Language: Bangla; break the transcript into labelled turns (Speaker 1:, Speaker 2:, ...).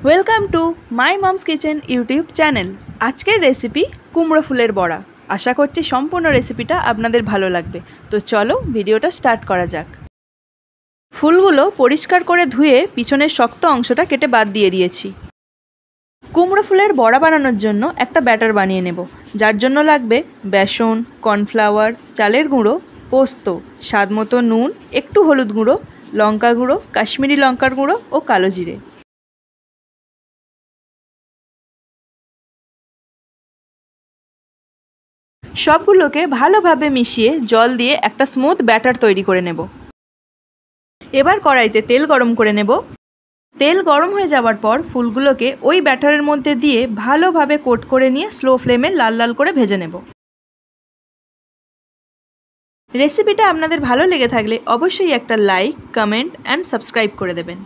Speaker 1: Welcome to my moms kitchen YouTube channel. আজকের রেসিপি কুমড়ো ফুলের বড়া। আশা করছি সম্পূর্ণ রেসিপিটা আপনাদের ভালো লাগবে। তো চলো ভিডিওটা স্টার্ট করা যাক। ফুলগুলো পরিষ্কার করে ধুয়ে পিছনের শক্ত অংশটা কেটে বাদ দিয়ে দিয়েছি। কুমড়ো ফুলের বড়া বানানোর জন্য একটা ব্যাটার বানিয়ে নেব, যার জন্য লাগবে বেসন, কর্নফ্লাওয়ার, চালের গুঁড়ো, পোস্ত, স্বাদমতো নুন, একটু হলুদ গুঁড়ো, লঙ্কা গুঁড়ো, কাশ্মীরি লঙ্কার গুঁড়ো ও কালো জিরে। সবগুলোকে ভালোভাবে মিশিয়ে জল দিয়ে একটা স্মুথ ব্যাটার তৈরি করে নেব। এবার কড়াইতে তেল গরম করে নেব। তেল গরম হয়ে যাওয়ার পর ফুলগুলোকে ওই ব্যাটারের মধ্যে দিয়ে ভালোভাবে কোট করে নিয়ে স্লো ফ্লেমে লাল লাল করে ভেজে নেব। রেসিপিটা আপনাদের ভালো লেগে থাকলে অবশ্যই একটা লাইক, কমেন্ট অ্যান্ড সাবস্ক্রাইব করে দেবেন।